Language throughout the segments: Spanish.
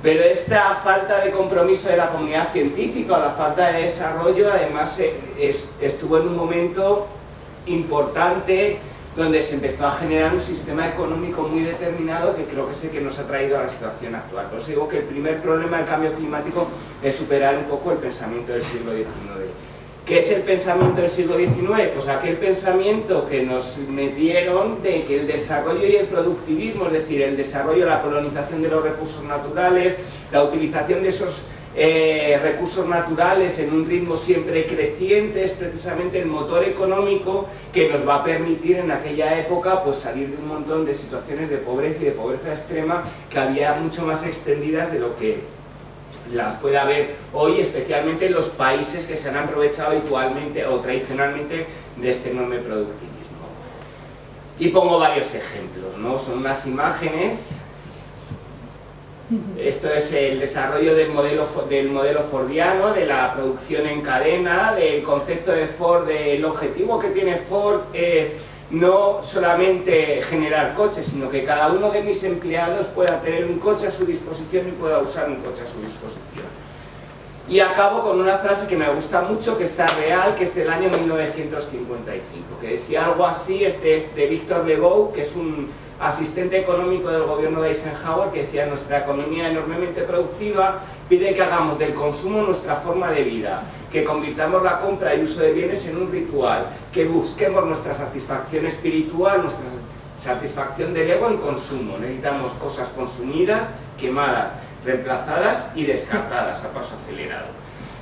Pero esta falta de compromiso de la comunidad científica, o la falta de desarrollo, además estuvo en un momento importante donde se empezó a generar un sistema económico muy determinado que creo que es el que nos ha traído a la situación actual. Por eso digo que el primer problema del cambio climático es superar un poco el pensamiento del siglo XIX. ¿Qué es el pensamiento del siglo XIX? Pues aquel pensamiento que nos metieron de que el desarrollo y el productivismo, es decir, el desarrollo, la colonización de los recursos naturales, la utilización de esos recursos naturales en un ritmo siempre creciente, es precisamente el motor económico que nos va a permitir en aquella época pues salir de un montón de situaciones de pobreza y de pobreza extrema que había mucho más extendidas de lo que las puede haber hoy, especialmente en los países que se han aprovechado habitualmente o tradicionalmente de este enorme productivismo. Y pongo varios ejemplos, ¿no? Son unas imágenes. Esto es el desarrollo del modelo fordiano, de la producción en cadena, del concepto de Ford. El objetivo que tiene Ford es no solamente generar coches, sino que cada uno de mis empleados pueda tener un coche a su disposición y pueda usar un coche a su disposición. Y acabo con una frase que me gusta mucho, que está real, que es del año 1955, que decía algo así. Este es de Victor Lebow, que es un asistente económico del gobierno de Eisenhower, que decía: nuestra economía enormemente productiva pide que hagamos del consumo nuestra forma de vida, que convirtamos la compra y uso de bienes en un ritual, que busquemos nuestra satisfacción espiritual, nuestra satisfacción del ego en consumo. Necesitamos cosas consumidas, quemadas, reemplazadas y descartadas a paso acelerado.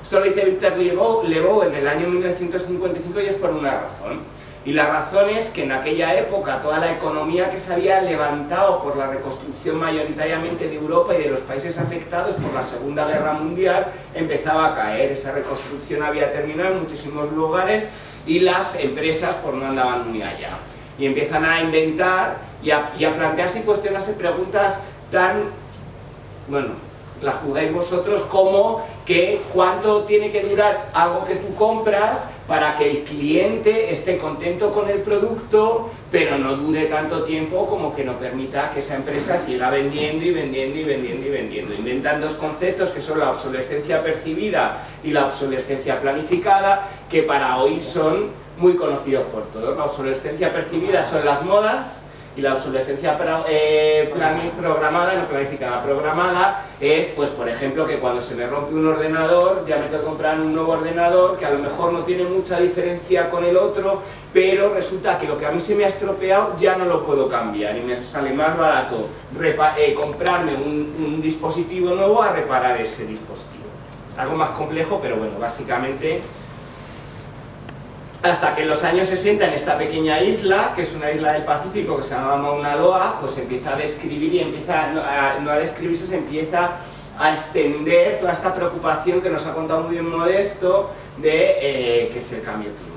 Esto lo dice Victor Lebow en el año 1955 y es por una razón. Y la razón es que en aquella época toda la economía que se había levantado por la reconstrucción mayoritariamente de Europa y de los países afectados por la Segunda Guerra Mundial empezaba a caer. Esa reconstrucción había terminado en muchísimos lugares y las empresas pues no andaban muy allá. Y empiezan a inventar y a plantearse y cuestionarse preguntas tan, bueno, la jugáis vosotros, como que cuánto tiene que durar algo que tú compras para que el cliente esté contento con el producto, pero no dure tanto tiempo como que no permita que esa empresa siga vendiendo y vendiendo y vendiendo y vendiendo. Inventan dos conceptos que son la obsolescencia percibida y la obsolescencia planificada, que para hoy son muy conocidos por todos. La obsolescencia percibida son las modas, y la obsolescencia programada, no planificada, programada, es, pues por ejemplo, que cuando se me rompe un ordenador, ya me tengo que comprar un nuevo ordenador, que a lo mejor no tiene mucha diferencia con el otro, pero resulta que lo que a mí se me ha estropeado ya no lo puedo cambiar, y me sale más barato comprarme un dispositivo nuevo a reparar ese dispositivo. Algo más complejo, pero bueno, básicamente... Hasta que en los años 60, en esta pequeña isla, que es una isla del Pacífico que se llama Mauna Loa, pues se empieza a describir y empieza, no a describirse, se empieza a extender toda esta preocupación que nos ha contado muy bien Modesto de que es el cambio climático.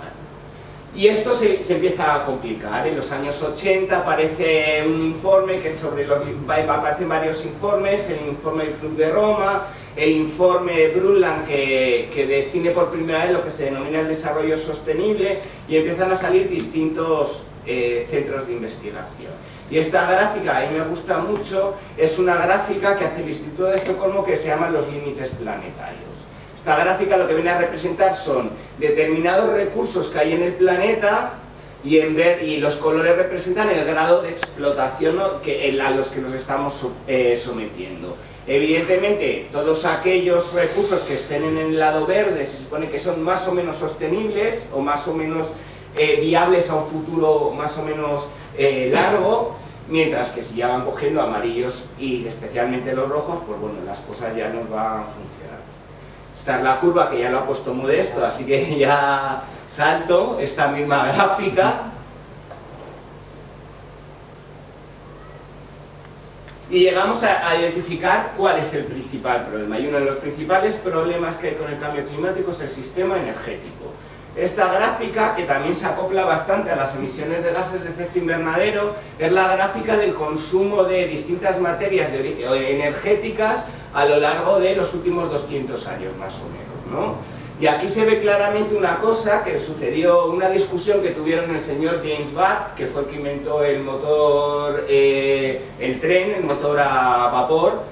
Y esto se empieza a complicar. En los años 80 aparece un informe que sobre aparecen varios informes, el informe del Club de Roma, el informe de Brundtland que define por primera vez lo que se denomina el desarrollo sostenible, y empiezan a salir distintos centros de investigación. Y esta gráfica, a mí me gusta mucho, es una gráfica que hace el Instituto de Estocolmo que se llama los límites planetarios. Esta gráfica lo que viene a representar son determinados recursos que hay en el planeta, y los colores representan el grado de explotación a los que nos estamos sometiendo. Evidentemente, todos aquellos recursos que estén en el lado verde se supone que son más o menos sostenibles o más o menos viables a un futuro más o menos largo, mientras que si ya van cogiendo amarillos y especialmente los rojos, pues bueno, las cosas ya no van a funcionar. Esta es la curva que ya lo ha puesto Modesto, así que ya salto esta misma gráfica. Y llegamos a identificar cuál es el principal problema. Y uno de los principales problemas que hay con el cambio climático es el sistema energético. Esta gráfica, que también se acopla bastante a las emisiones de gases de efecto invernadero, es la gráfica del consumo de distintas materias energéticas a lo largo de los últimos 200 años más o menos, ¿no? Y aquí se ve claramente una cosa que sucedió, una discusión que tuvieron el señor James Watt, que fue el que inventó el motor, el tren, el motor a vapor,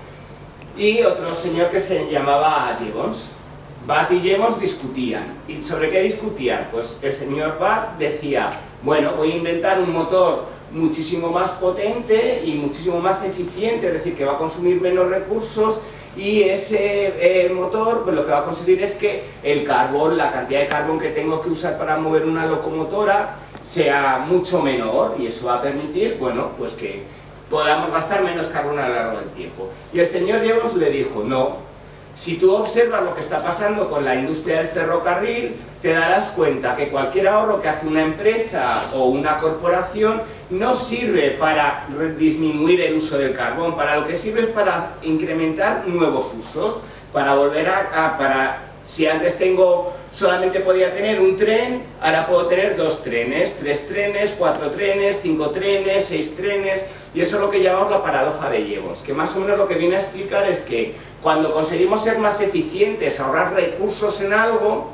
y otro señor que se llamaba Jevons. Watt y Jevons discutían. ¿Y sobre qué discutían? Pues el señor Watt decía, bueno, voy a inventar un motor muchísimo más potente y muchísimo más eficiente, es decir, que va a consumir menos recursos, y ese motor pues lo que va a conseguir es que el carbón, la cantidad de carbón que tengo que usar para mover una locomotora sea mucho menor, y eso va a permitir, bueno, pues que podamos gastar menos carbón a lo largo del tiempo. Y el señor Jevons le dijo, no, si tú observas lo que está pasando con la industria del ferrocarril, te darás cuenta que cualquier ahorro que hace una empresa o una corporación no sirve para disminuir el uso del carbón, para lo que sirve es para incrementar nuevos usos, para volver si antes solamente podía tener un tren, ahora puedo tener 2 trenes, 3 trenes, 4 trenes, 5 trenes, 6 trenes, y eso es lo que llamamos la paradoja de Jevons, que más o menos lo que viene a explicar es que cuando conseguimos ser más eficientes, ahorrar recursos en algo,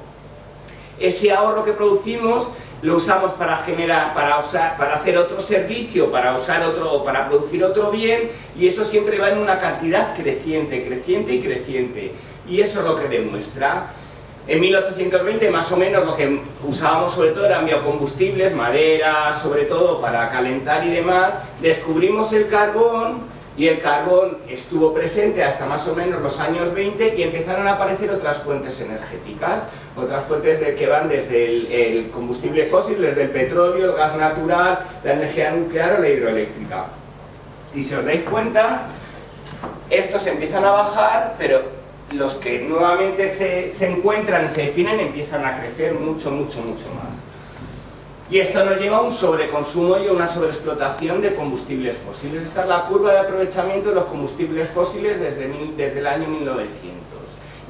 ese ahorro que producimos lo usamos para hacer otro servicio, para producir otro bien, y eso siempre va en una cantidad creciente, creciente y creciente. Y eso es lo que demuestra. En 1820 más o menos lo que usábamos sobre todo eran biocombustibles, madera, sobre todo para calentar y demás. Descubrimos el carbón, y el carbón estuvo presente hasta más o menos los años 20, y empezaron a aparecer otras fuentes energéticas, otras fuentes que van desde el combustible fósil, desde el petróleo, el gas natural, la energía nuclear o la hidroeléctrica. Y si os dais cuenta, estos empiezan a bajar, pero los que nuevamente se encuentran y se definen empiezan a crecer mucho, mucho, mucho más. Y esto nos lleva a un sobreconsumo y a una sobreexplotación de combustibles fósiles. Esta es la curva de aprovechamiento de los combustibles fósiles desde el año 1900.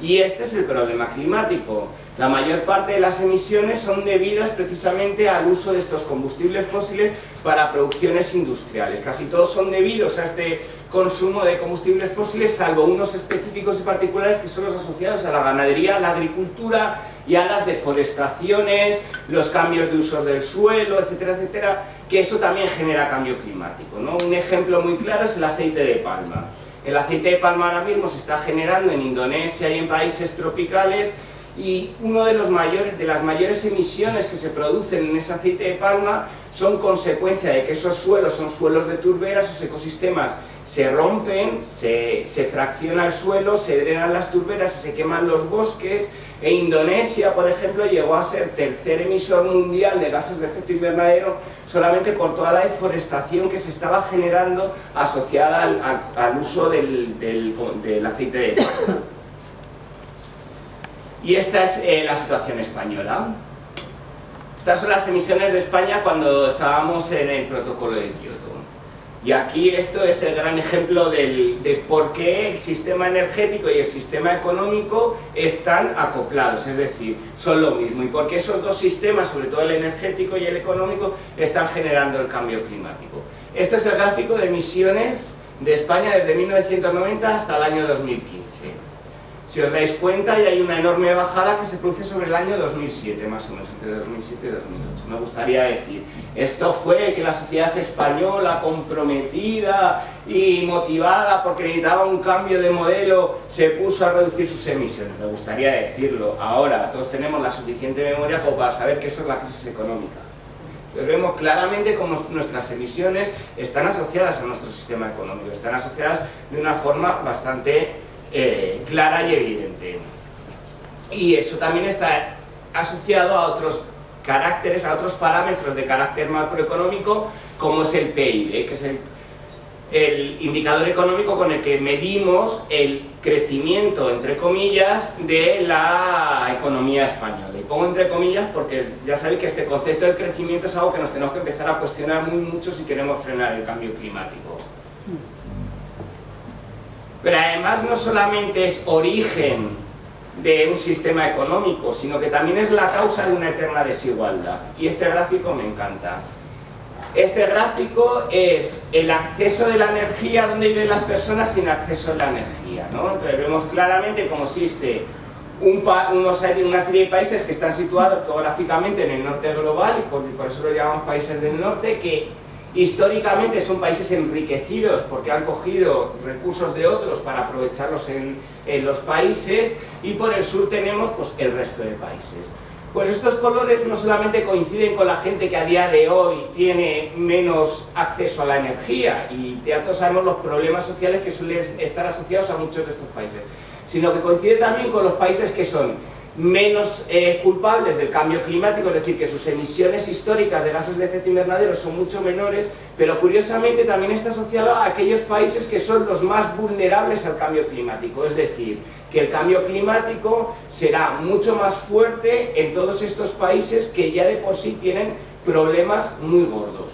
Y este es el problema climático. La mayor parte de las emisiones son debidas precisamente al uso de estos combustibles fósiles para producciones industriales. Casi todos son debidos a este consumo de combustibles fósiles, salvo unos específicos y particulares que son los asociados a la ganadería, a la agricultura y a las deforestaciones, los cambios de uso del suelo, etcétera, etcétera, que eso también genera cambio climático, ¿no? Un ejemplo muy claro es el aceite de palma. El aceite de palma ahora mismo se está generando en Indonesia y en países tropicales, y una de las mayores emisiones que se producen en ese aceite de palma son consecuencia de que esos suelos son suelos de turberas, esos ecosistemas se rompen, se fracciona el suelo, se drenan las turberas, se queman los bosques. E Indonesia, por ejemplo, llegó a ser tercer emisor mundial de gases de efecto invernadero solamente por toda la deforestación que se estaba generando asociada al uso del aceite de palma. Y esta es la situación española. Estas son las emisiones de España cuando estábamos en el protocolo de Kioto. Y aquí esto es el gran ejemplo de por qué el sistema energético y el sistema económico están acoplados, es decir, son lo mismo, y por qué esos dos sistemas, sobre todo el energético y el económico, están generando el cambio climático. Este es el gráfico de emisiones de España desde 1990 hasta el año 2015. Si os dais cuenta, ya hay una enorme bajada que se produce sobre el año 2007, más o menos, entre 2007 y 2008. Me gustaría decir, esto fue que la sociedad española, comprometida y motivada porque necesitaba un cambio de modelo, se puso a reducir sus emisiones. Me gustaría decirlo. Ahora, todos tenemos la suficiente memoria como para saber que eso es la crisis económica. Entonces vemos claramente cómo nuestras emisiones están asociadas a nuestro sistema económico, están asociadas de una forma bastante clara y evidente. Y eso también está asociado a otros caracteres, a otros parámetros de carácter macroeconómico, como es el PIB, que es el indicador económico con el que medimos el crecimiento, entre comillas, de la economía española. Y pongo entre comillas porque ya sabéis que este concepto del crecimiento es algo que nos tenemos que empezar a cuestionar muy mucho si queremos frenar el cambio climático. Pero además no solamente es origen de un sistema económico, sino que también es la causa de una eterna desigualdad. Y este gráfico me encanta. Este gráfico es el acceso de la energía, donde viven las personas sin acceso a la energía, ¿no? Entonces vemos claramente cómo existe una serie de países que están situados geográficamente en el norte global, y por eso lo llamamos países del norte, que Históricamente son países enriquecidos porque han cogido recursos de otros para aprovecharlos en los países, y por el sur tenemos pues el resto de países. Pues estos colores no solamente coinciden con la gente que a día de hoy tiene menos acceso a la energía, y ya todos sabemos los problemas sociales que suelen estar asociados a muchos de estos países, sino que coincide también con los países que son menos culpables del cambio climático, es decir, que sus emisiones históricas de gases de efecto invernadero son mucho menores, pero curiosamente también está asociado a aquellos países que son los más vulnerables al cambio climático, es decir, que el cambio climático será mucho más fuerte en todos estos países que ya de por sí tienen problemas muy gordos.